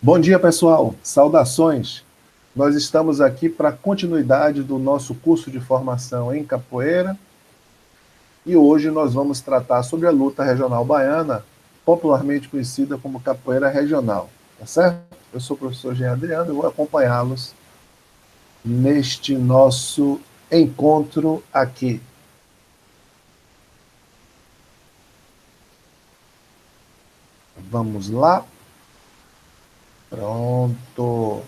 Bom dia, pessoal. Saudações. Nós estamos aqui para a continuidade do nosso curso de formação em capoeira e hoje nós vamos tratar sobre a luta regional baiana, popularmente conhecida como capoeira regional. Tá certo? Eu sou o professor Jean Adriano e vou acompanhá-los neste nosso encontro aqui. Vamos lá. Pronto.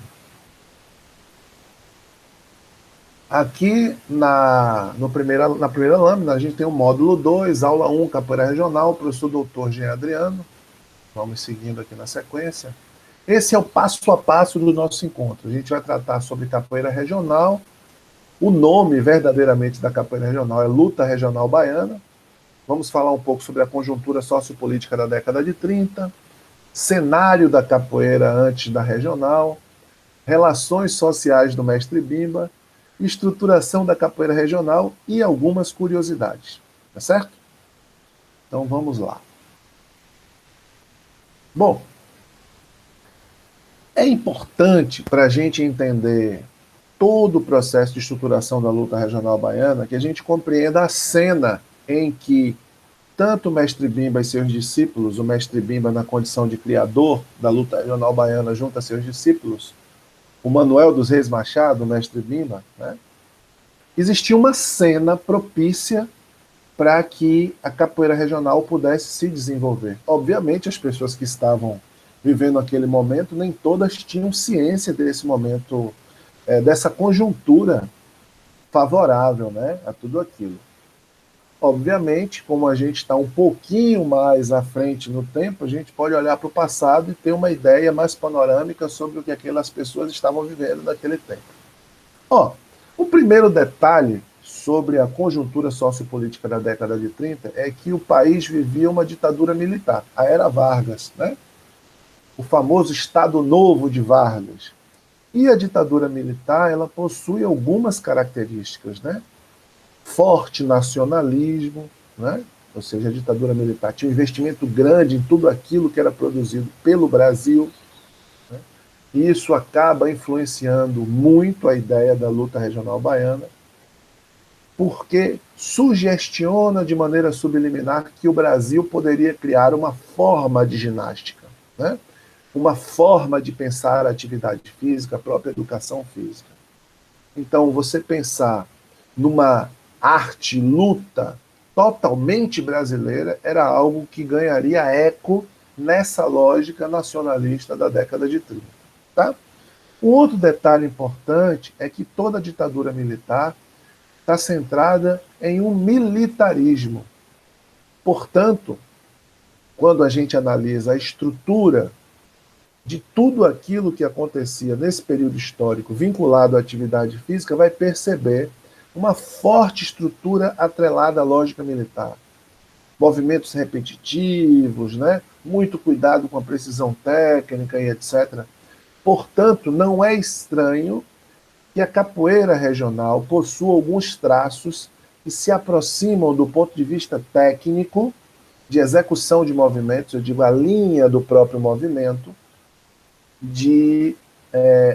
Aqui na primeira lâmina, a gente tem o módulo 2, aula 1, capoeira regional, professor doutor Jean Adriano. Vamos seguindo aqui na sequência. Esse é o passo a passo do nosso encontro. A gente vai tratar sobre capoeira regional. O nome verdadeiramente da capoeira regional é Luta Regional Baiana. Vamos falar um pouco sobre a conjuntura sociopolítica da década de 30, cenário da capoeira antes da regional, relações sociais do mestre Bimba, estruturação da capoeira regional e algumas curiosidades. Tá certo? Então vamos lá. Bom, é importante para a gente entender todo o processo de estruturação da luta regional baiana que a gente compreenda a cena em que tanto o mestre Bimba e seus discípulos, o mestre Bimba na condição de criador da luta regional baiana junto a seus discípulos, o Manuel dos Reis Machado, o mestre Bimba, né, existia uma cena propícia para que a capoeira regional pudesse se desenvolver. Obviamente, as pessoas que estavam vivendo aquele momento, nem todas tinham ciência desse momento, dessa conjuntura favorável, né, a tudo aquilo. Obviamente, como a gente está um pouquinho mais à frente no tempo, a gente pode olhar para o passado e ter uma ideia mais panorâmica sobre o que aquelas pessoas estavam vivendo naquele tempo. Ó, o primeiro detalhe sobre a conjuntura sociopolítica da década de 30 é que o país vivia uma ditadura militar, a Era Vargas, né? O famoso Estado Novo de Vargas. E a ditadura militar, ela possui algumas características, né? Forte nacionalismo, né? Ou seja, a ditadura militar tinha um investimento grande em tudo aquilo que era produzido pelo Brasil, né? E isso acaba influenciando muito a ideia da luta regional baiana, porque sugestiona de maneira subliminar que o Brasil poderia criar uma forma de ginástica, né? Uma forma de pensar a atividade física, a própria educação física. Então, você pensar numa arte, luta totalmente brasileira era algo que ganharia eco nessa lógica nacionalista da década de 30. Tá? Um outro detalhe importante é que toda ditadura militar está centrada em um militarismo. Portanto, quando a gente analisa a estrutura de tudo aquilo que acontecia nesse período histórico vinculado à atividade física, vai perceber uma forte estrutura atrelada à lógica militar. Movimentos repetitivos, né? Muito cuidado com a precisão técnica e etc. Portanto, não é estranho que a capoeira regional possua alguns traços que se aproximam do ponto de vista técnico, de execução de movimentos, eu digo a linha do próprio movimento, de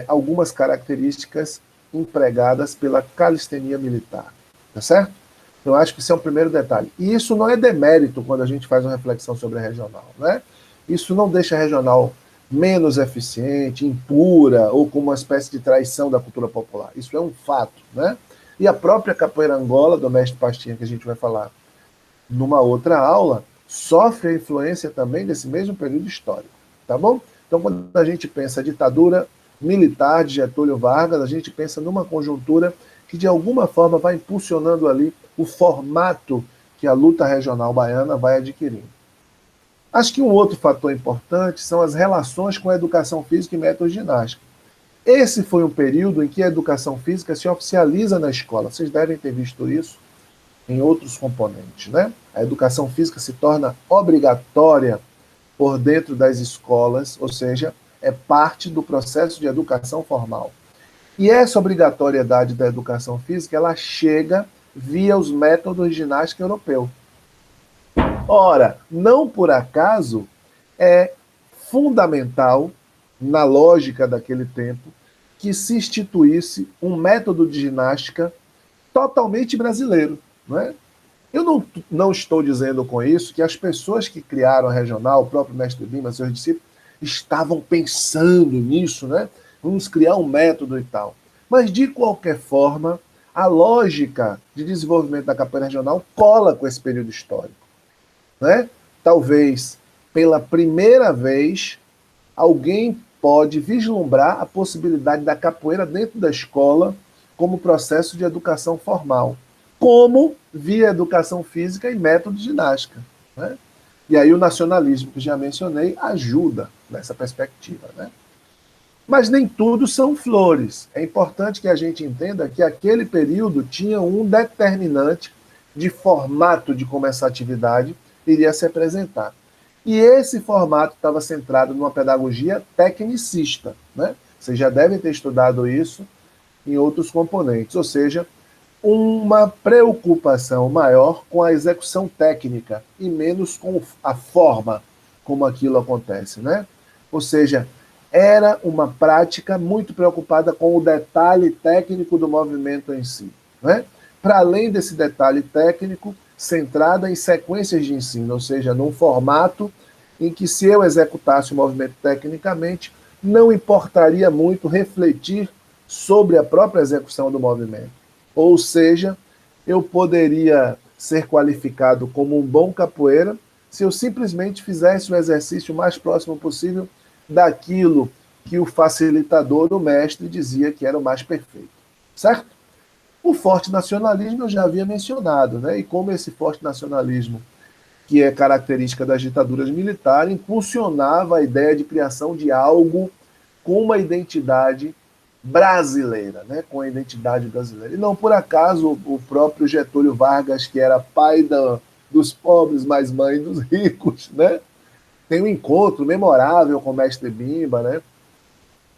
algumas características empregadas pela calistenia militar. Tá certo? Então, eu acho que isso é um primeiro detalhe. E isso não é demérito quando a gente faz uma reflexão sobre a regional. Né? Isso não deixa a regional menos eficiente, impura, ou como uma espécie de traição da cultura popular. Isso é um fato. Né? E a própria capoeira Angola, do mestre Pastinha, que a gente vai falar numa outra aula, sofre a influência também desse mesmo período histórico. Tá bom? Então, quando a gente pensa ditadura militar de Getúlio Vargas, a gente pensa numa conjuntura que, de alguma forma, vai impulsionando ali o formato que a luta regional baiana vai adquirindo. Acho que um outro fator importante são as relações com a educação física e método ginástica. Esse foi um período em que a educação física se oficializa na escola. Vocês devem ter visto isso em outros componentes, né? A educação física se torna obrigatória por dentro das escolas, ou seja, é parte do processo de educação formal. E essa obrigatoriedade da educação física, ela chega via os métodos de ginástica europeu. Ora, não por acaso é fundamental, na lógica daquele tempo, que se instituísse um método de ginástica totalmente brasileiro. Não é? Eu não estou dizendo com isso que as pessoas que criaram a regional, o próprio mestre Bimba, seus discípulos, estavam pensando nisso, né? Vamos criar um método e tal. Mas, de qualquer forma, a lógica de desenvolvimento da capoeira regional cola com esse período histórico. Né? Talvez, pela primeira vez, alguém pode vislumbrar a possibilidade da capoeira dentro da escola como processo de educação formal, como via educação física e método de ginástica. Né? E aí o nacionalismo, que já mencionei, ajuda nessa perspectiva. Né? Mas nem tudo são flores. É importante que a gente entenda que aquele período tinha um determinante de formato de como essa atividade iria se apresentar. E esse formato estava centrado numa pedagogia tecnicista. Né? Vocês já devem ter estudado isso em outros componentes, ou seja, uma preocupação maior com a execução técnica e menos com a forma como aquilo acontece. Né? Ou seja, era uma prática muito preocupada com o detalhe técnico do movimento em si. Né? Para além desse detalhe técnico, centrada em sequências de ensino, ou seja, num formato em que, se eu executasse o movimento tecnicamente, não importaria muito refletir sobre a própria execução do movimento. Ou seja, eu poderia ser qualificado como um bom capoeira se eu simplesmente fizesse o exercício o mais próximo possível daquilo que o facilitador, o mestre, dizia que era o mais perfeito. Certo? O forte nacionalismo eu já havia mencionado, né? E como esse forte nacionalismo, que é característica das ditaduras militares, impulsionava a ideia de criação de algo com uma identidade brasileira, né? Com a identidade brasileira. E não por acaso o próprio Getúlio Vargas, que era pai dos pobres, mas mãe dos ricos, né? Tem um encontro memorável com o mestre Bimba, né?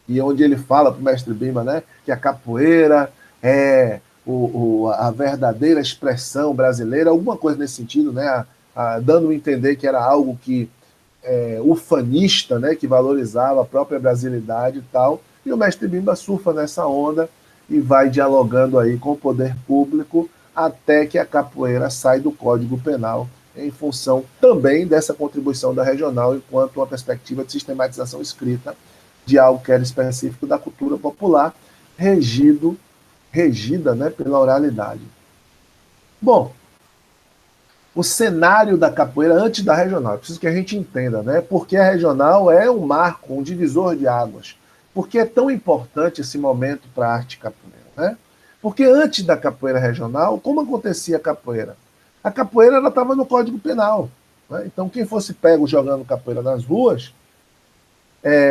E onde ele fala para o mestre Bimba, né, que a capoeira é a verdadeira expressão brasileira, alguma coisa nesse sentido, né, dando a entender que era algo que ufanista, né, que valorizava a própria brasilidade e tal. E o mestre Bimba surfa nessa onda e vai dialogando aí com o poder público até que a capoeira sai do Código Penal, em função também dessa contribuição da regional enquanto uma perspectiva de sistematização escrita de algo que era específico da cultura popular, regida, né, pela oralidade. Bom, o cenário da capoeira antes da regional, preciso que a gente entenda, né, porque a regional é um marco, um divisor de águas. Por que é tão importante esse momento para a arte capoeira? Né? Porque antes da capoeira regional, como acontecia a capoeira? A capoeira estava no Código Penal. Né? Então, quem fosse pego jogando capoeira nas ruas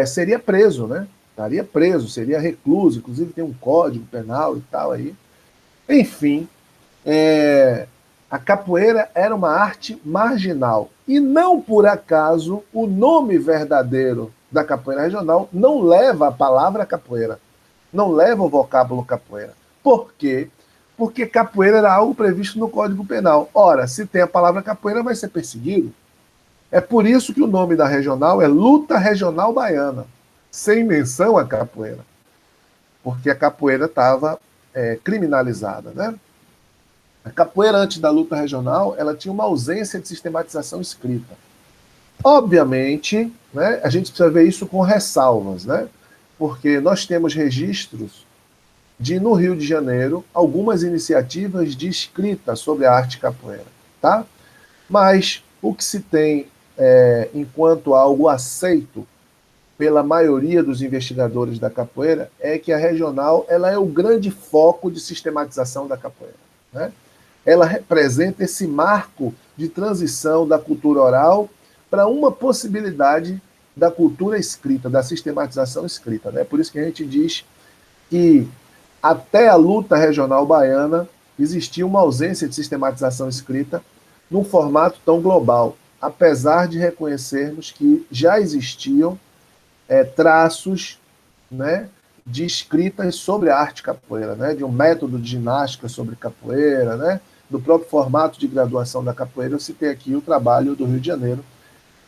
seria preso, né? Estaria preso, seria recluso. Inclusive, tem um Código Penal e tal aí. Enfim, a capoeira era uma arte marginal. E não por acaso o nome verdadeiro da capoeira regional não leva a palavra capoeira, não leva o vocábulo capoeira. Por quê? Porque capoeira era algo previsto no Código Penal. Ora, se tem a palavra capoeira, vai ser perseguido. É por isso que o nome da regional é Luta Regional Baiana, sem menção à capoeira, porque a capoeira estava criminalizada. Né? A capoeira, antes da luta regional, ela tinha uma ausência de sistematização escrita. Obviamente, né, a gente precisa ver isso com ressalvas, né? Porque nós temos registros de, no Rio de Janeiro, algumas iniciativas de escrita sobre a arte capoeira. Tá? Mas o que se tem enquanto algo aceito pela maioria dos investigadores da capoeira é que a regional ela é o grande foco de sistematização da capoeira. Né? Ela representa esse marco de transição da cultura oral para uma possibilidade da cultura escrita, da sistematização escrita. Né? Por isso que a gente diz que até a luta regional baiana existia uma ausência de sistematização escrita num formato tão global, apesar de reconhecermos que já existiam traços, né, de escritas sobre a arte capoeira, né, de um método de ginástica sobre capoeira, né, do próprio formato de graduação da capoeira. Eu citei aqui o trabalho do Rio de Janeiro,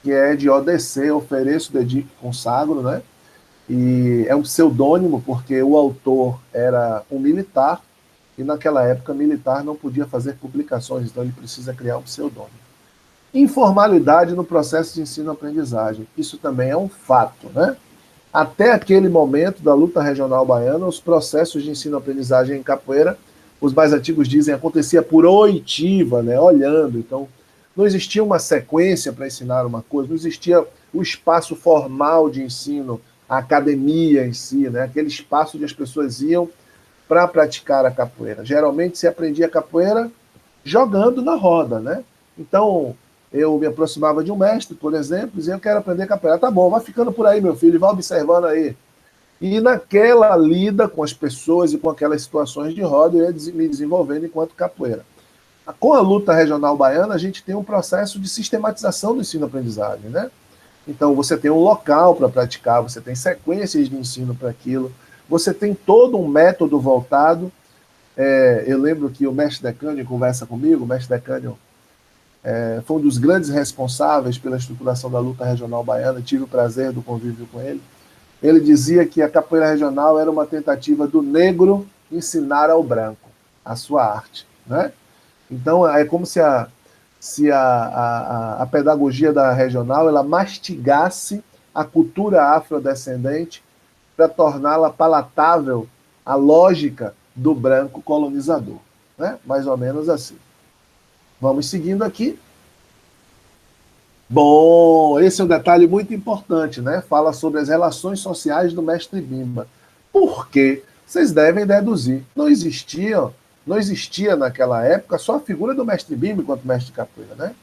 que é de ODC, ofereço, dedico, consagro, né? E é um pseudônimo porque o autor era um militar e naquela época militar não podia fazer publicações, então ele precisa criar um pseudônimo. Informalidade no processo de ensino-aprendizagem, isso também é um fato, né? Até aquele momento da luta regional baiana, os processos de ensino-aprendizagem em capoeira, os mais antigos dizem, acontecia por oitiva, né? Olhando, então não existia uma sequência para ensinar uma coisa, não existia o espaço formal de ensino, a academia em si, né? Aquele espaço onde as pessoas iam para praticar a capoeira. Geralmente se aprendia capoeira jogando na roda, né? Então, eu me aproximava de um mestre, por exemplo, e dizia, eu quero aprender capoeira. Tá bom, vai ficando por aí, meu filho, vai observando aí. E naquela lida com as pessoas e com aquelas situações de roda, eu ia me desenvolvendo enquanto capoeira. Com a luta regional baiana, a gente tem um processo de sistematização do ensino-aprendizagem, né? Então, você tem um local para praticar, você tem sequências de ensino para aquilo, você tem todo um método voltado. Eu lembro que o mestre Decânio conversa comigo, o mestre Decânio foi um dos grandes responsáveis pela estruturação da luta regional baiana, tive o prazer do convívio com ele. Ele dizia que a capoeira regional era uma tentativa do negro ensinar ao branco a sua arte, né? Então, é como se a pedagogia da regional ela mastigasse a cultura afrodescendente para torná-la palatável à lógica do branco colonizador, né? Mais ou menos assim. Vamos seguindo aqui. Bom, esse é um detalhe muito importante, né? Fala sobre as relações sociais do mestre Bimba. Por quê? Vocês devem deduzir. Não existia naquela época só a figura do mestre Bimba enquanto mestre de capoeira, né?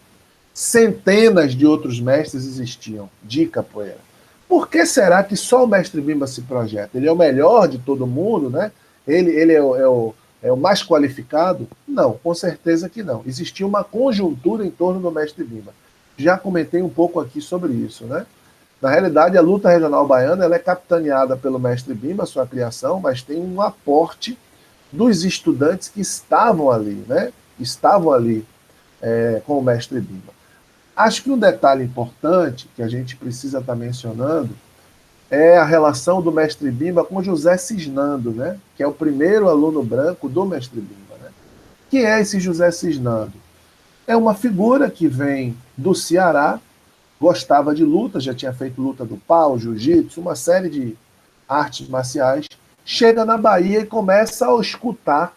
Centenas de outros mestres existiam de capoeira. Por que será que só o mestre Bimba se projeta? Ele é o melhor de todo mundo, né? Ele é o mais qualificado? Não, com certeza que não. Existia uma conjuntura em torno do mestre Bimba. Já comentei um pouco aqui sobre isso, né? Na realidade, a luta regional baiana ela é capitaneada pelo mestre Bimba, sua criação, mas tem um aporte dos estudantes que estavam ali, né? Estavam ali com o mestre Bimba. Acho que um detalhe importante que a gente precisa estar mencionando é a relação do mestre Bimba com José Cisnando, né? Que é o primeiro aluno branco do mestre Bimba, né? Quem é esse José Cisnando? É uma figura que vem do Ceará, gostava de luta, já tinha feito luta do pau, jiu-jitsu, uma série de artes marciais, chega na Bahia e começa a escutar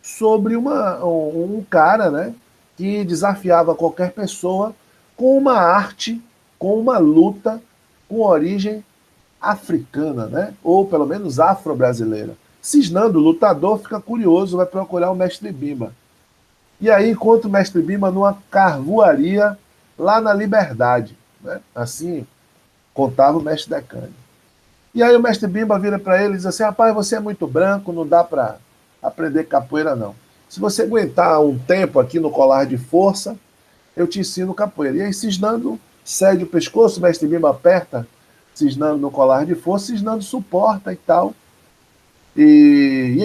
sobre um cara, né, que desafiava qualquer pessoa com uma arte, com uma luta com origem africana, né, ou pelo menos afro-brasileira. Cisnando, o lutador, fica curioso, vai procurar o mestre Bimba. E aí encontra o mestre Bimba numa carvoaria lá na Liberdade, né? Assim contava o mestre Decânio. E aí o mestre Bimba vira para ele e diz assim, rapaz, você é muito branco, não dá para aprender capoeira não. Se você aguentar um tempo aqui no colar de força, eu te ensino capoeira. E aí Cisnando cede o pescoço, o mestre Bimba aperta Cisnando no colar de força, Cisnando suporta e tal.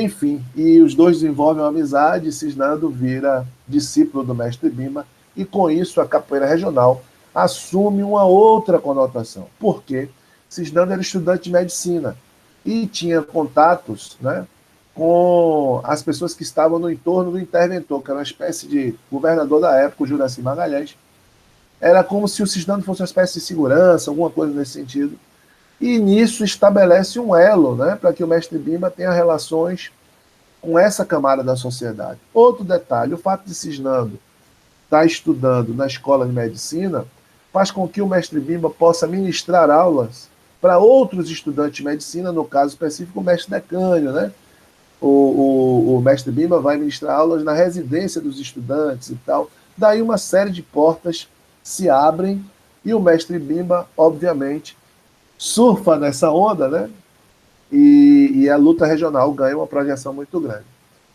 Enfim, e os dois desenvolvem uma amizade, Cisnando vira discípulo do mestre Bimba, e com isso a capoeira regional assume uma outra conotação. Por quê? Cisnando era estudante de medicina e tinha contatos, né, com as pessoas que estavam no entorno do interventor, que era uma espécie de governador da época, o Juraci Magalhães. Era como se o Cisnando fosse uma espécie de segurança, alguma coisa nesse sentido. E nisso estabelece um elo, né, para que o mestre Bimba tenha relações com essa camada da sociedade. Outro detalhe, o fato de Cisnando estar estudando na escola de medicina faz com que o mestre Bimba possa ministrar aulas para outros estudantes de medicina, no caso específico o mestre Decânio, né? O mestre Bimba vai ministrar aulas na residência dos estudantes e tal. Daí uma série de portas se abrem e o mestre Bimba, obviamente, surfa nessa onda, né? E a luta regional ganha uma projeção muito grande.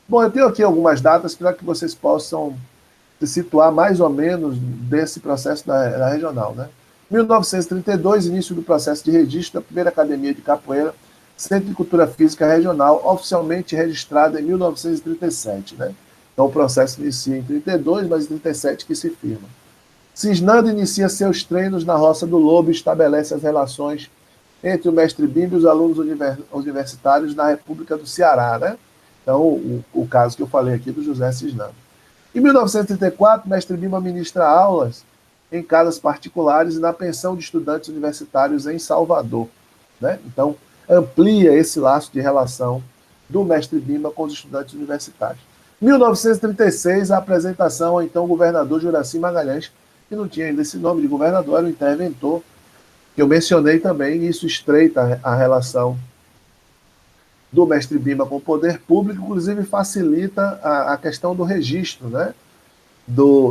Bom, eu tenho aqui algumas datas para que vocês possam se situar mais ou menos desse processo da regional, né? 1932, início do processo de registro da primeira academia de capoeira, Centro de Cultura Física Regional, oficialmente registrada em 1937, né? Então o processo inicia em 32, mas em 37 que se firma. Cisnando inicia seus treinos na Roça do Lobo e estabelece as relações entre o mestre Bimbo e os alunos universitários na República do Ceará, né? Então, o caso que eu falei aqui do José Cisnando. Em 1934, mestre Bimba ministra aulas em casas particulares e na pensão de estudantes universitários em Salvador, né? Então, amplia esse laço de relação do mestre Bimba com os estudantes universitários. Em 1936, a apresentação ao então governador Juraci Magalhães, que não tinha ainda esse nome de governador, era o interventor, que eu mencionei também, e isso estreita a relação do mestre Bimba com o poder público, inclusive facilita a questão do registro, né?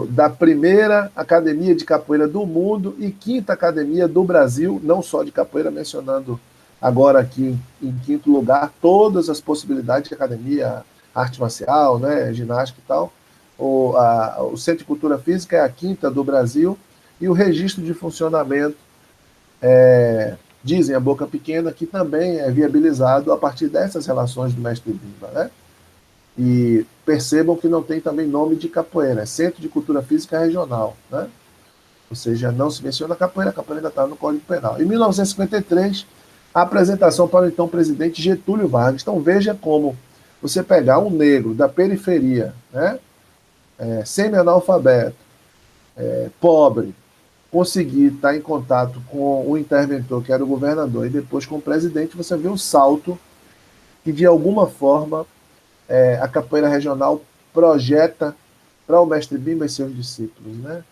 Da primeira academia de capoeira do mundo e quinta academia do Brasil, não só de capoeira, mencionando agora aqui em quinto lugar todas as possibilidades de academia, arte marcial, né, ginástica e tal. O Centro de Cultura Física é a quinta do Brasil e o registro de funcionamento, dizem a boca pequena, que também é viabilizado a partir dessas relações do mestre Bimba, né? E percebam que não tem também nome de capoeira, é Centro de Cultura Física Regional, né? Ou seja, não se menciona a capoeira ainda está no Código Penal. Em 1953, a apresentação para o então presidente Getúlio Vargas. Então veja como você pegar um negro da periferia, né? Semi-analfabeto, pobre, conseguir estar em contato com o interventor, que era o governador, e depois com o presidente, você vê um salto que, de alguma forma, a capoeira regional projeta para o mestre Bimba e seus discípulos, né?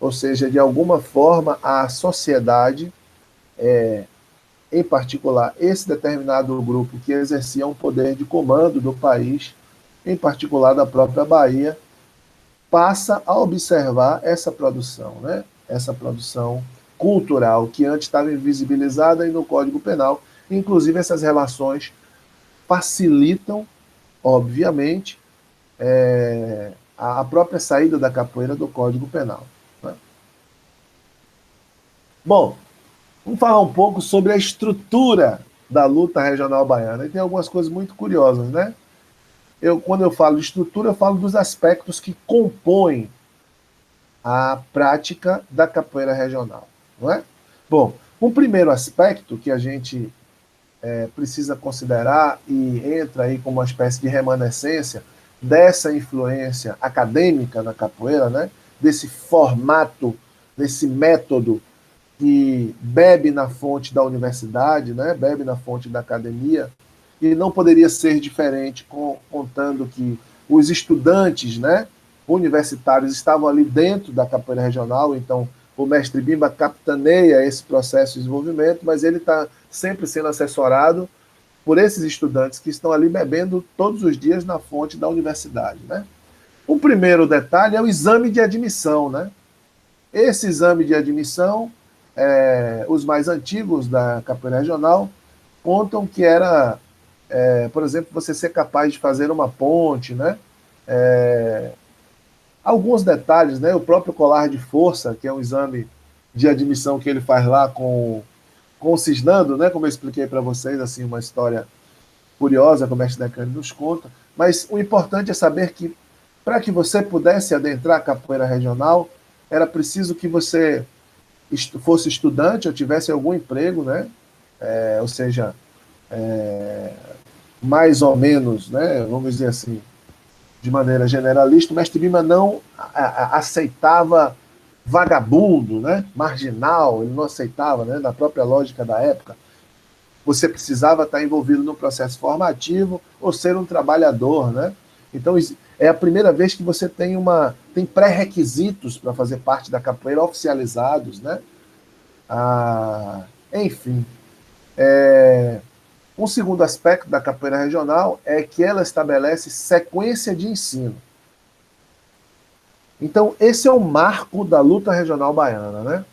Ou seja, de alguma forma, a sociedade, em particular, esse determinado grupo que exercia um poder de comando do país, em particular da própria Bahia, passa a observar essa produção, né? Essa produção cultural que antes estava invisibilizada e no Código Penal. Inclusive, essas relações facilitam, obviamente, a própria saída da capoeira do Código Penal, né? Bom, vamos falar um pouco sobre a estrutura da luta regional baiana. E tem algumas coisas muito curiosas, né? Quando eu falo de estrutura, eu falo dos aspectos que compõem a prática da capoeira regional, não é? Bom, um primeiro aspecto que a gente precisa considerar e entra aí como uma espécie de remanescência dessa influência acadêmica na capoeira, né? Desse formato, desse método que bebe na fonte da universidade, né? Bebe na fonte da academia, e não poderia ser diferente, contando que os estudantes, né, universitários estavam ali dentro da capoeira regional, então o mestre Bimba capitaneia esse processo de desenvolvimento, mas ele está sempre sendo assessorado por esses estudantes que estão ali bebendo todos os dias na fonte da universidade, né? O primeiro detalhe é o exame de admissão, né? Esse exame de admissão, os mais antigos da capoeira regional contam que era, por exemplo, você ser capaz de fazer uma ponte, né? Alguns detalhes, né? O próprio colar de força, que é um exame de admissão que ele faz lá com o Cisnando, né? Como eu expliquei para vocês, assim, uma história curiosa que o mestre Decani nos conta. Mas o importante é saber que, para que você pudesse adentrar a capoeira regional, era preciso que você fosse estudante ou tivesse algum emprego, né? Ou seja, mais ou menos, né? Vamos dizer assim, de maneira generalista, o mestre Bimba não aceitava vagabundo, né? Marginal, ele não aceitava, né? Na própria lógica da época. Você precisava estar envolvido no processo formativo ou ser um trabalhador, né? Então, é a primeira vez que você tem pré-requisitos para fazer parte da capoeira oficializados, né? Enfim, um segundo aspecto da capoeira regional é que ela estabelece sequência de ensino. Então, esse é o marco da luta regional baiana, né?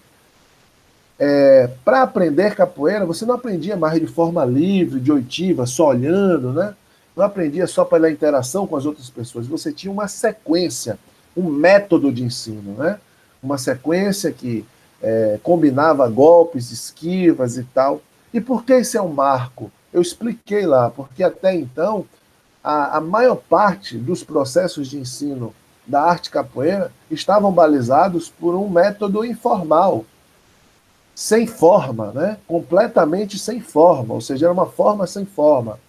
Para aprender capoeira, você não aprendia mais de forma livre, de oitiva, só olhando, né? Não aprendia só pela interação com as outras pessoas. Você tinha uma sequência, um método de ensino, né? Uma sequência que combinava golpes, esquivas e tal. E por que esse é um marco? Eu expliquei lá, porque até então a maior parte dos processos de ensino da arte capoeira estavam balizados por um método informal, sem forma, né? Completamente sem forma, ou seja, era uma forma sem forma,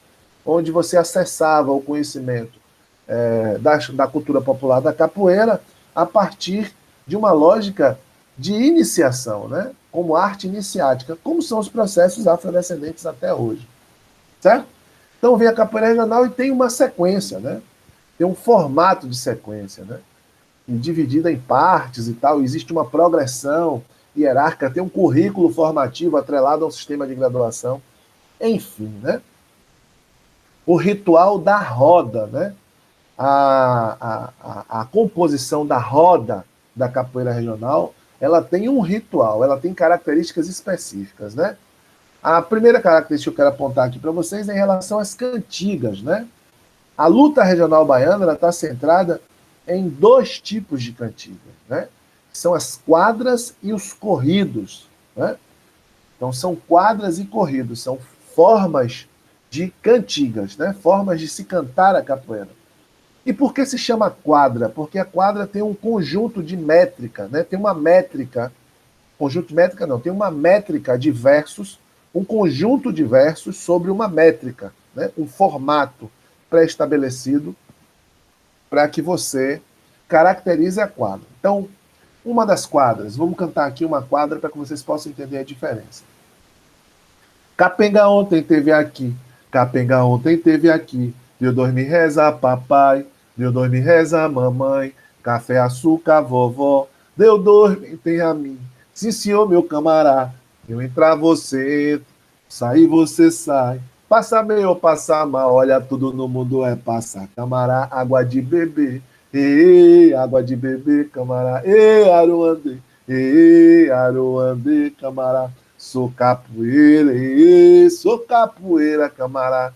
onde você acessava o conhecimento da cultura popular da capoeira a partir de uma lógica de iniciação, né? Como arte iniciática, como são os processos afrodescendentes até hoje, certo? Então vem a capoeira regional e tem uma sequência, né? Tem um formato de sequência, né? Dividida em partes e tal, existe uma progressão hierárquica, tem um currículo formativo atrelado a um sistema de graduação, enfim, né? O ritual da roda, né? A composição da roda da capoeira regional, ela tem um ritual, ela tem características específicas, né? A primeira característica que eu quero apontar aqui para vocês é em relação às cantigas, né? A luta regional baiana está centrada em dois tipos de cantigas, né? São as quadras e os corridos, né? Então são quadras e corridos, são formas de cantigas, né? Formas de se cantar a capoeira. E por que se chama quadra? Porque a quadra tem um conjunto de métrica, né? Tem uma métrica, conjunto de métrica não, tem uma métrica de versos, um conjunto de versos sobre uma métrica, né? Um formato pré-estabelecido para que você caracterize a quadra. Então, uma das quadras, vamos cantar aqui uma quadra para que vocês possam entender a diferença. Capenga ontem teve aqui, Capenga ontem teve aqui, deu dormir reza papai, deu dormir reza mamãe, café açúcar vovó, deu dormir tem a mim, sim senhor meu camará, eu entrar você entra, sair você sai, passa bem ou passa mal, olha tudo no mundo é passar, camará, água de beber, água de beber, camará, aruandê, aruandê, camará, sou capoeira, sou capoeira, camará.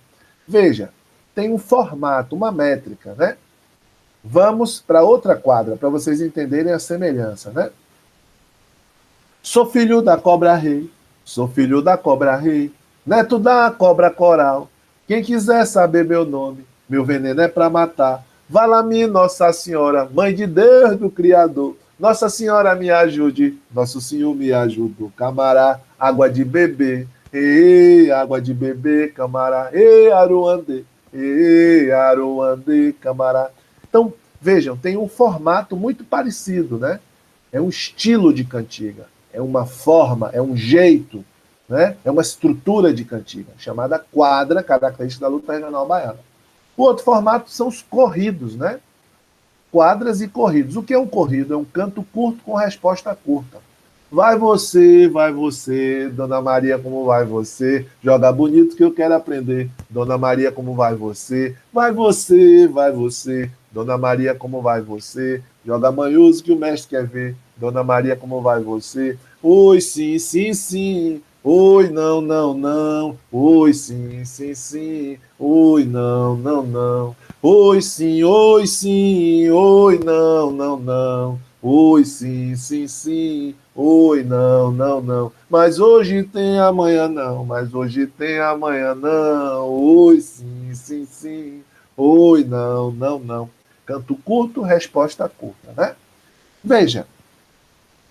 Veja, tem um formato, uma métrica, né? Vamos para outra quadra, para vocês entenderem a semelhança, né? Sou filho da cobra rei, sou filho da cobra rei, neto da cobra coral. Quem quiser saber meu nome, meu veneno é para matar. Vala-me, Nossa Senhora, Mãe de Deus do Criador. Nossa Senhora me ajude, Nosso Senhor me ajude, camará, água de beber, água de beber, camará, aruandê, aruandê, camará. Então, vejam, tem um formato muito parecido, né? É um estilo de cantiga, é uma forma, é um jeito, né? É uma estrutura de cantiga, chamada quadra, característica da luta regional baiana. O outro formato são os corridos, né? Quadras e corridos. O que é um corrido? É um canto curto com resposta curta. Vai você, Dona Maria, como vai você? Joga bonito que eu quero aprender. Dona Maria, como vai você? Vai você, Dona Maria, como vai você? Joga manhoso que o mestre quer ver. Dona Maria, como vai você? Oi, sim, sim, sim. Oi, não, não, não. Oi, sim, sim, sim. Oi, não, não, não. Oi, sim, oi, sim. Oi, não, não, não. Oi, sim, sim, sim. Oi, não, não, não. Mas hoje tem amanhã não. Mas hoje tem amanhã não. Oi, sim, sim, sim. Oi, não, não, não. Canto curto, resposta curta, né? Veja,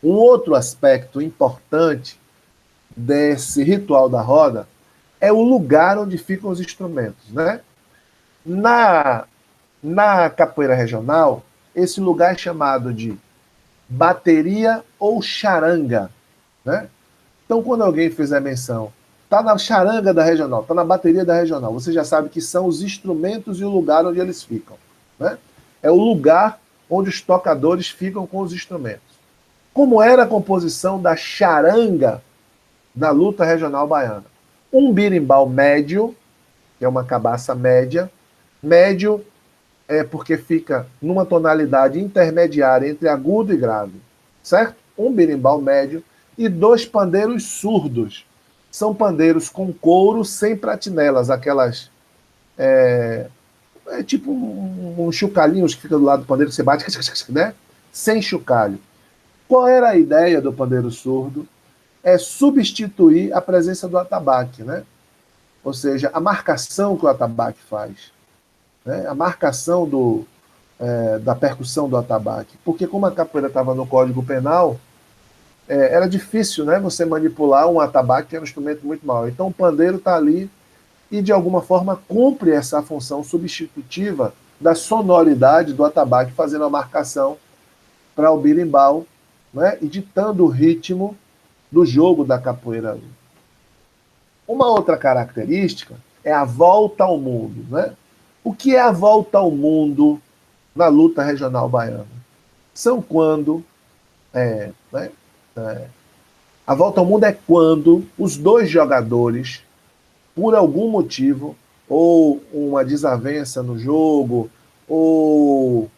um outro aspecto importante desse ritual da roda é o lugar onde ficam os instrumentos, né? Na, na capoeira regional, esse lugar é chamado de bateria ou charanga, né? Então, quando alguém fizer menção, tá na charanga da regional, tá na bateria da regional, você já sabe que são os instrumentos e o lugar onde eles ficam, né? É o lugar onde os tocadores ficam com os instrumentos. Como era a composição da charanga na luta regional baiana? Um birimbau médio, que é uma cabaça média, médio é porque fica numa tonalidade intermediária entre agudo e grave, certo? Um berimbau médio e dois pandeiros surdos. São pandeiros com couro sem pratinelas, aquelas. É tipo um chocalhinhos que fica do lado do pandeiro que você bate, né? Sem chocalho. Qual era a ideia do pandeiro surdo? É substituir a presença do atabaque, né? Ou seja, a marcação que o atabaque faz, né? A marcação da percussão do atabaque, porque como a capoeira estava no Código Penal, era difícil, né, você manipular um atabaque, que é um instrumento muito mau. Então o pandeiro está ali e, de alguma forma, cumpre essa função substitutiva da sonoridade do atabaque, fazendo a marcação para o birimbau, né, e ditando o ritmo do jogo da capoeira. Uma outra característica é a volta ao mundo. Né? O que é a volta ao mundo na luta regional baiana? São quando... a volta ao mundo é quando os dois jogadores, por algum motivo, ou uma desavença no jogo, ou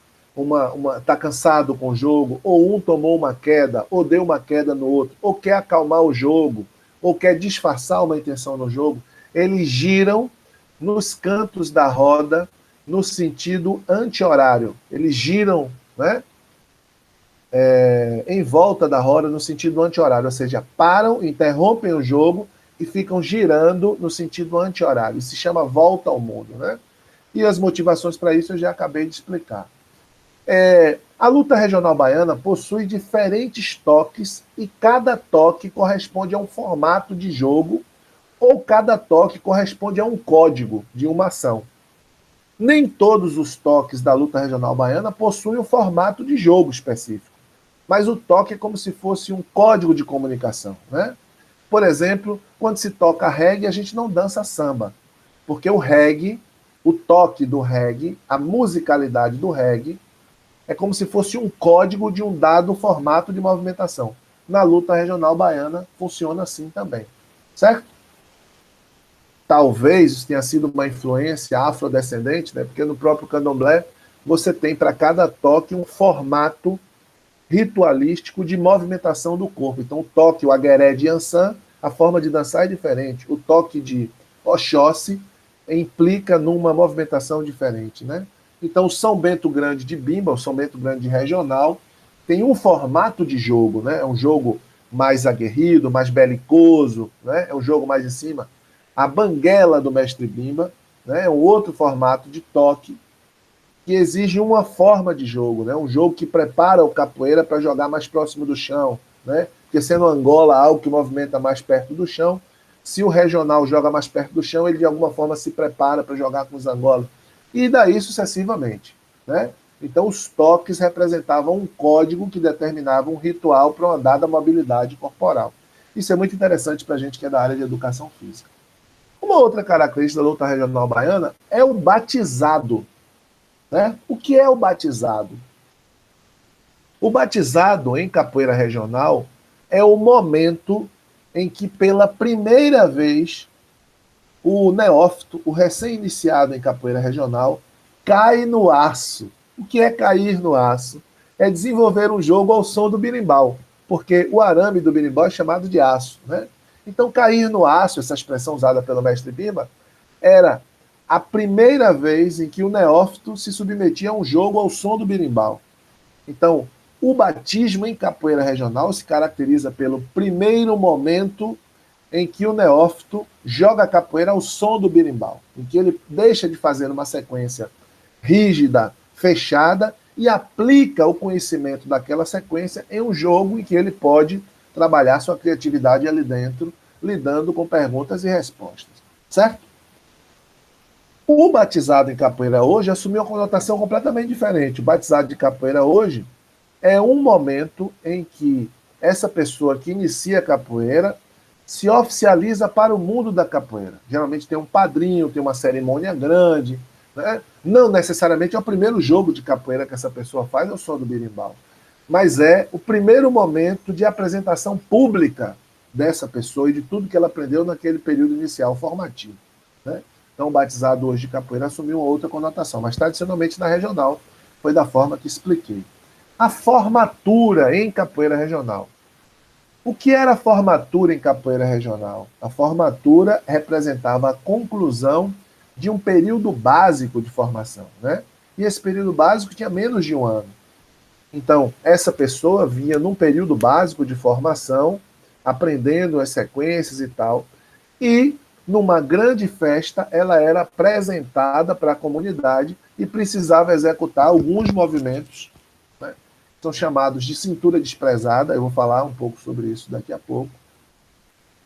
tá cansado com o jogo, ou um tomou uma queda, ou deu uma queda no outro, ou quer acalmar o jogo, ou quer disfarçar uma intenção no jogo, eles giram nos cantos da roda no sentido anti-horário. Eles giram, né, em volta da roda no sentido anti-horário, ou seja, param, interrompem o jogo e ficam girando no sentido anti-horário. Isso se chama volta ao mundo. Né? E as motivações para isso eu já acabei de explicar. A luta regional baiana possui diferentes toques e cada toque corresponde a um formato de jogo ou cada toque corresponde a um código de uma ação. Nem todos os toques da luta regional baiana possuem um formato de jogo específico, mas o toque é como se fosse um código de comunicação. Né? Por exemplo, quando se toca reggae, a gente não dança samba, porque o reggae, o toque do reggae, a musicalidade do reggae, é como se fosse um código de um dado formato de movimentação. Na luta regional baiana, funciona assim também. Certo? Talvez isso tenha sido uma influência afrodescendente, né? Porque no próprio candomblé, você tem para cada toque um formato ritualístico de movimentação do corpo. Então, o toque, o agueré de Yansan, a forma de dançar é diferente. O toque de Oxóssi implica numa movimentação diferente, né? Então, o São Bento Grande de Bimba, o São Bento Grande regional, tem um formato de jogo, né? É um jogo mais aguerrido, mais belicoso, né? É um jogo mais em cima. A banguela do mestre Bimba, né? É um outro formato de toque que exige uma forma de jogo, né? Um jogo que prepara o capoeira para jogar mais próximo do chão, né? Porque sendo Angola algo que movimenta mais perto do chão, se o regional joga mais perto do chão, ele de alguma forma se prepara para jogar com os Angola. E daí sucessivamente, né? Então os toques representavam um código que determinava um ritual para uma dada mobilidade corporal. Isso é muito interessante para a gente que é da área de educação física. Uma outra característica da luta regional baiana é o batizado. Né? O que é o batizado? O batizado em capoeira regional é o momento em que pela primeira vez o neófito, o recém-iniciado em capoeira regional, cai no aço. O que é cair no aço? É desenvolver um jogo ao som do birimbau, porque o arame do birimbau é chamado de aço. Né? Então, cair no aço, essa expressão usada pelo mestre Bimba, era a primeira vez em que o neófito se submetia a um jogo ao som do birimbau. Então, o batismo em capoeira regional se caracteriza pelo primeiro momento em que o neófito joga a capoeira ao som do birimbau, em que ele deixa de fazer uma sequência rígida, fechada, e aplica o conhecimento daquela sequência em um jogo em que ele pode trabalhar sua criatividade ali dentro, lidando com perguntas e respostas. Certo? O batizado em capoeira hoje assumiu uma conotação completamente diferente. O batizado de capoeira hoje é um momento em que essa pessoa que inicia a capoeira se oficializa para o mundo da capoeira. Geralmente tem um padrinho, tem uma cerimônia grande. Né? Não necessariamente é o primeiro jogo de capoeira que essa pessoa faz, é o som do birimbau. Mas é o primeiro momento de apresentação pública dessa pessoa e de tudo que ela aprendeu naquele período inicial formativo. Né? Então, o batizado hoje de capoeira assumiu uma outra conotação, mas tradicionalmente na regional foi da forma que expliquei. A formatura em capoeira regional. O que era a formatura em capoeira regional? A formatura representava a conclusão de um período básico de formação, né? E esse período básico tinha menos de um ano. Então, essa pessoa vinha num período básico de formação, aprendendo as sequências e tal, e numa grande festa, ela era apresentada para a comunidade e precisava executar alguns movimentos, né? São chamados de cintura desprezada, eu vou falar um pouco sobre isso daqui a pouco.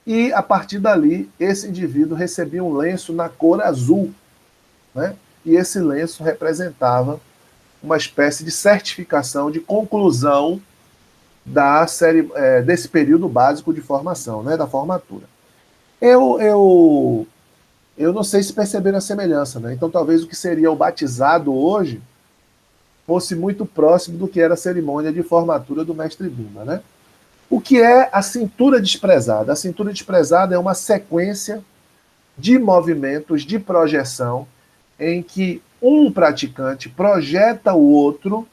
E, a partir dali, esse indivíduo recebia um lenço na cor azul, né? E esse lenço representava uma espécie de certificação de conclusão desse período básico de formação, né? Da formatura. Eu não sei se perceberam a semelhança, né? Então, talvez o que seria o batizado hoje fosse muito próximo do que era a cerimônia de formatura do mestre Bimba, né? O que é a cintura desprezada? A cintura desprezada é uma sequência de movimentos de projeção em que um praticante projeta o outro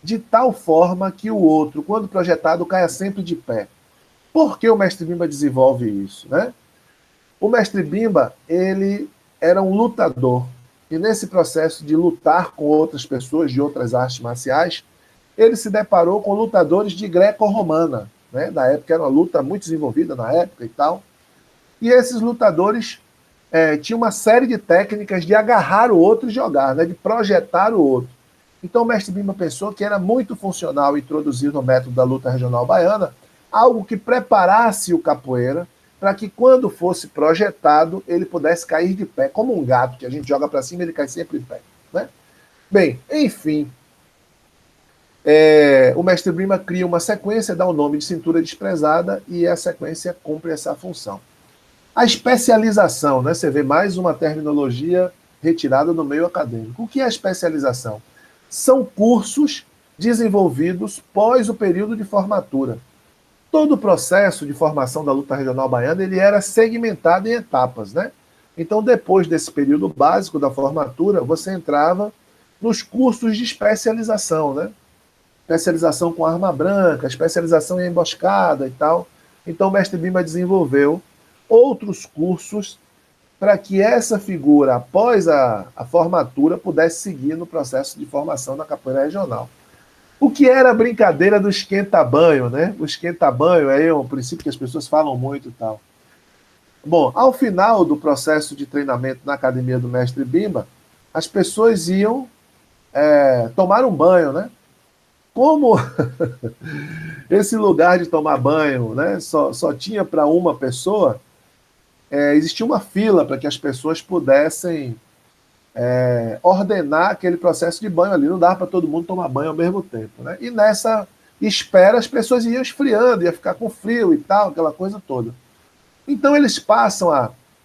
de tal forma que o outro, quando projetado, caia sempre de pé. Por que o mestre Bimba desenvolve isso, né? O mestre Bimba, ele era um lutador. E nesse processo de lutar com outras pessoas de outras artes marciais, ele se deparou com lutadores de greco-romana, né? Na época era uma luta muito desenvolvida na época e tal. E esses lutadores tinham uma série de técnicas de agarrar o outro e jogar, né? De projetar o outro. Então o mestre Bimba pensou que era muito funcional introduzir no método da luta regional baiana algo que preparasse o capoeira para que quando fosse projetado ele pudesse cair de pé, como um gato que a gente joga para cima ele cai sempre de pé, né? Bem, enfim, o mestre Bimba cria uma sequência, dá o nome de cintura desprezada e a sequência cumpre essa função. A especialização, né? Você vê mais uma terminologia retirada do meio acadêmico. O que é a especialização? São cursos desenvolvidos pós o período de formatura. Todo o processo de formação da luta regional baiana ele era segmentado em etapas, né? Então, depois desse período básico da formatura, você entrava nos cursos de especialização, né? Especialização com arma branca, especialização em emboscada e tal. Então, o mestre Bimba desenvolveu outros cursos para que essa figura, após a formatura, pudesse seguir no processo de formação da capoeira regional. O que era a brincadeira do esquenta-banho, né? O esquenta-banho é um princípio que as pessoas falam muito e tal. Bom, ao final do processo de treinamento na academia do mestre Bimba, as pessoas iam tomar um banho, né? Como esse lugar de tomar banho, né, só tinha para uma pessoa, existia uma fila para que as pessoas pudessem ordenar aquele processo de banho ali. Não dava para todo mundo tomar banho ao mesmo tempo, né? E nessa espera as pessoas iam esfriando, ia ficar com frio e tal, aquela coisa toda. Então eles passam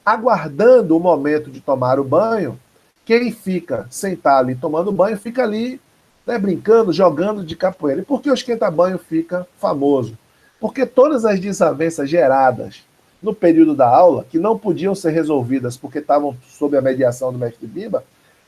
aguardando o momento de tomar o banho. Quem fica sentado ali tomando banho fica ali, né, brincando, jogando de capoeira. E por que o esquenta-banho fica famoso? Porque todas as desavenças geradas no período da aula, que não podiam ser resolvidas porque estavam sob a mediação do mestre Bimba,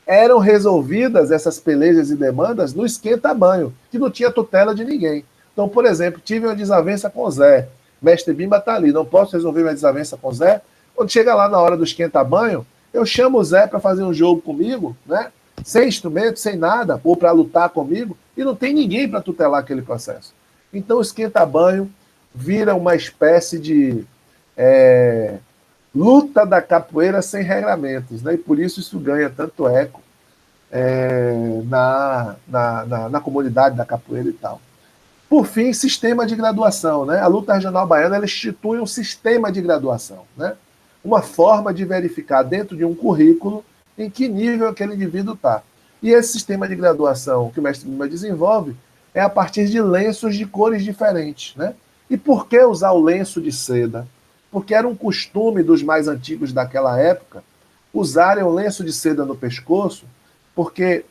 eram resolvidas, essas pelejas e demandas, no esquenta-banho, que não tinha tutela de ninguém. Então, por exemplo, tive uma desavença com o Zé. Mestre Bimba está ali, não posso resolver minha desavença com o Zé. Quando chega lá na hora do esquenta-banho, eu chamo o Zé para fazer um jogo comigo, né? Sem instrumento, sem nada, ou para lutar comigo, e não tem ninguém para tutelar aquele processo. Então, o esquenta-banho vira uma espécie de luta da capoeira sem regramentos, né? E por isso ganha tanto eco na comunidade da capoeira e tal. Por fim, sistema de graduação, né? A luta regional baiana ela institui um sistema de graduação, né? Uma forma de verificar dentro de um currículo em que nível aquele indivíduo está. E esse sistema de graduação que o mestre Bimba desenvolve é a partir de lenços de cores diferentes, né? E por que usar o lenço de seda? Porque era um costume dos mais antigos daquela época usarem o lenço de seda no pescoço, porque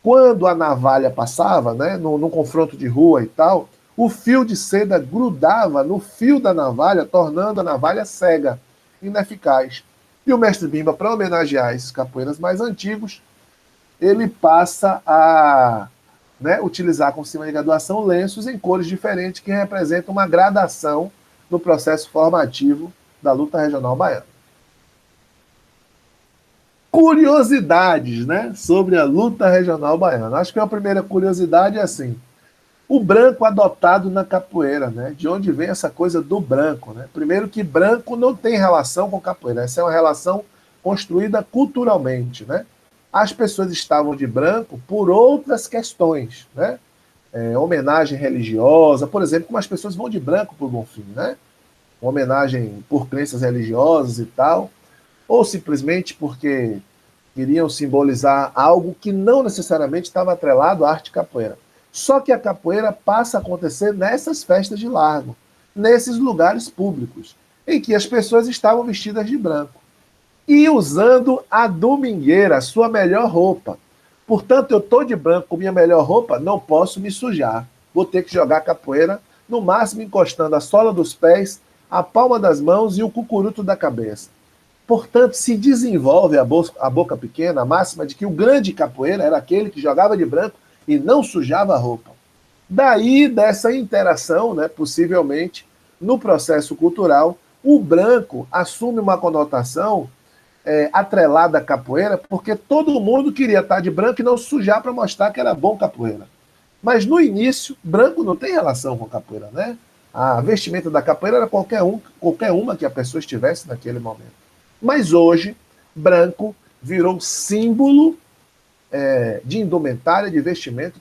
quando a navalha passava, né, no confronto de rua e tal, o fio de seda grudava no fio da navalha, tornando a navalha cega, ineficaz. E o mestre Bimba, para homenagear esses capoeiras mais antigos, ele passa a utilizar como sistema de graduação lenços em cores diferentes que representam uma gradação no processo formativo da luta regional baiana. Curiosidades, né, sobre a luta regional baiana. Acho que a primeira curiosidade é assim: O branco adotado na capoeira, né? De onde vem essa coisa do branco, né? Primeiro que branco não tem relação com capoeira, essa é uma relação construída culturalmente, né? As pessoas estavam de branco por outras questões, né? Homenagem religiosa, por exemplo, como as pessoas vão de branco por Bonfim, né? Homenagem por crenças religiosas e tal, ou simplesmente porque queriam simbolizar algo que não necessariamente estava atrelado à arte capoeira. Só que a capoeira passa a acontecer nessas festas de largo, nesses lugares públicos, em que as pessoas estavam vestidas de branco e usando a domingueira, a sua melhor roupa. Portanto, eu estou de branco com minha melhor roupa, não posso me sujar. Vou ter que jogar capoeira, no máximo encostando a sola dos pés, a palma das mãos e o cucuruto da cabeça. Portanto, se desenvolve a boca pequena, a máxima de que o grande capoeira era aquele que jogava de branco e não sujava a roupa. Daí, dessa interação, né, possivelmente, no processo cultural, o branco assume uma conotação atrelada à capoeira, porque todo mundo queria estar de branco e não sujar para mostrar que era bom capoeira. Mas no início, branco não tem relação com capoeira, né? A vestimenta da capoeira era qualquer uma que a pessoa estivesse naquele momento. Mas hoje, branco virou símbolo de indumentária de vestimenta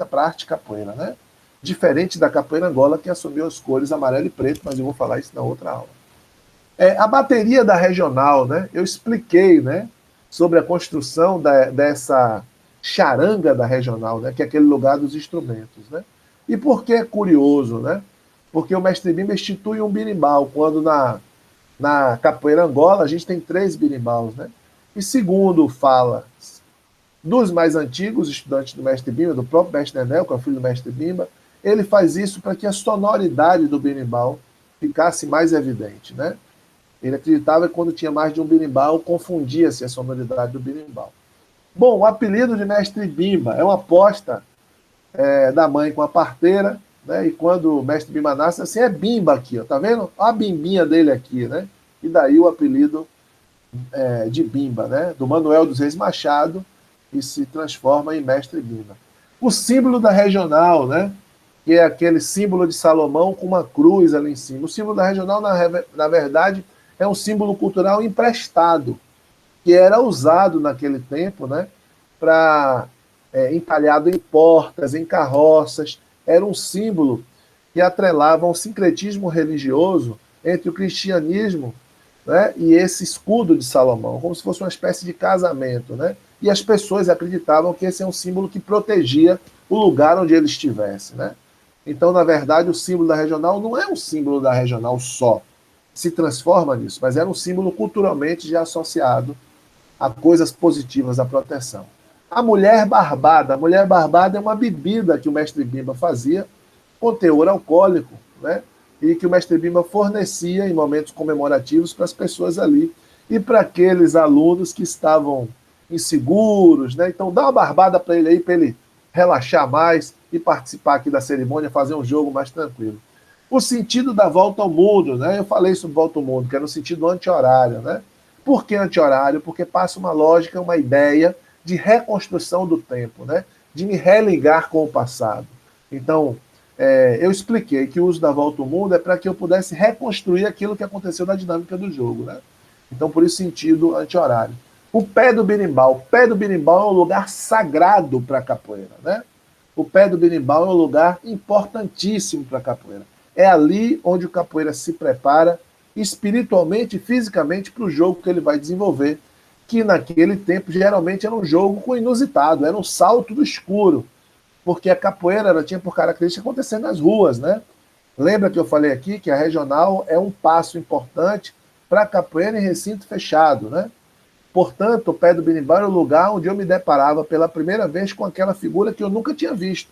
para arte capoeira, né? Diferente da capoeira Angola, que assumiu as cores amarelo e preto, mas eu vou falar isso na outra aula. A bateria da regional, né? Eu expliquei, né, sobre a construção dessa charanga da regional, né, que é aquele lugar dos instrumentos, né? E por que é curioso, né? Porque o mestre Bimba institui um birimbau, quando na capoeira Angola a gente tem 3 birimbaus, né? E segundo fala dos mais antigos estudantes do mestre Bimba, do próprio mestre Nenel, que é o filho do mestre Bimba, ele faz isso para que a sonoridade do birimbau ficasse mais evidente, né? Ele acreditava que quando tinha mais de um birimbau, confundia-se a sonoridade do birimbau. Bom, o apelido de mestre Bimba é uma aposta da mãe com a parteira, né? E quando o mestre Bimba nasce, assim, é Bimba aqui, ó, tá vendo? Olha a bimbinha dele aqui, né? E daí o apelido de Bimba, né? Do Manuel dos Reis Machado, e se transforma em mestre Bimba. O símbolo da regional, né? Que é aquele símbolo de Salomão com uma cruz ali em cima. O símbolo da regional, na verdade, é um símbolo cultural emprestado, que era usado naquele tempo, né, para entalhado em portas, em carroças. Era um símbolo que atrelava um sincretismo religioso entre o cristianismo, né, e esse escudo de Salomão, como se fosse uma espécie de casamento, né? E as pessoas acreditavam que esse é um símbolo que protegia o lugar onde ele estivesse, né? Então, na verdade, o símbolo da regional não é um símbolo da regional só, se transforma nisso, mas era um símbolo culturalmente já associado a coisas positivas da proteção. A mulher barbada é uma bebida que o mestre Bimba fazia com teor alcoólico, né? E que o mestre Bimba fornecia em momentos comemorativos para as pessoas ali e para aqueles alunos que estavam inseguros, né? Então dá uma barbada para ele aí, para ele relaxar mais e participar aqui da cerimônia, fazer um jogo mais tranquilo. O sentido da volta ao mundo, né? Eu falei sobre volta ao mundo, que é no sentido anti-horário, né? Por que anti-horário? Porque passa uma lógica, uma ideia de reconstrução do tempo, né? De me religar com o passado. Então, eu expliquei que o uso da volta ao mundo é para que eu pudesse reconstruir aquilo que aconteceu na dinâmica do jogo, né? Então, por isso, sentido anti-horário. O pé do berimbau. O pé do berimbau é um lugar sagrado para a capoeira, né? O pé do berimbau é um lugar importantíssimo para a capoeira. É ali onde o capoeira se prepara espiritualmente e fisicamente para o jogo que ele vai desenvolver, que naquele tempo geralmente era um jogo com inusitado, era um salto do escuro, porque a capoeira ela tinha por característica acontecer nas ruas, né? Lembra que eu falei aqui que a regional é um passo importante para a capoeira em recinto fechado, né? Portanto, o pé do berimbau era o lugar onde eu me deparava pela primeira vez com aquela figura que eu nunca tinha visto.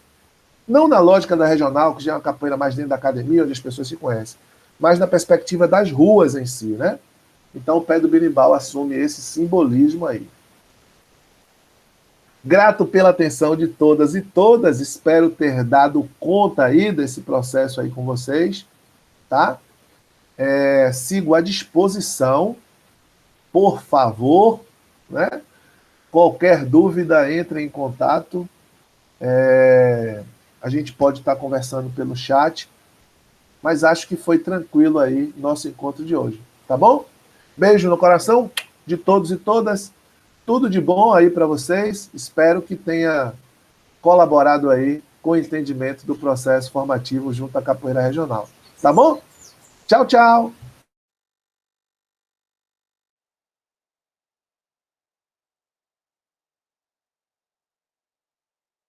Não na lógica da regional, que já é uma capoeira mais dentro da academia, onde as pessoas se conhecem, mas na perspectiva das ruas em si, né? Então o pé do berimbau assume esse simbolismo aí. Grato pela atenção de todas e todas, espero ter dado conta aí desse processo aí com vocês, tá? Sigo à disposição, por favor, né? Qualquer dúvida, entre em contato. a gente pode estar conversando pelo chat, mas acho que foi tranquilo aí nosso encontro de hoje, tá bom? Beijo no coração de todos e todas, tudo de bom aí para vocês, espero que tenha colaborado aí com o entendimento do processo formativo junto à Capoeira Regional, tá bom? Tchau, tchau!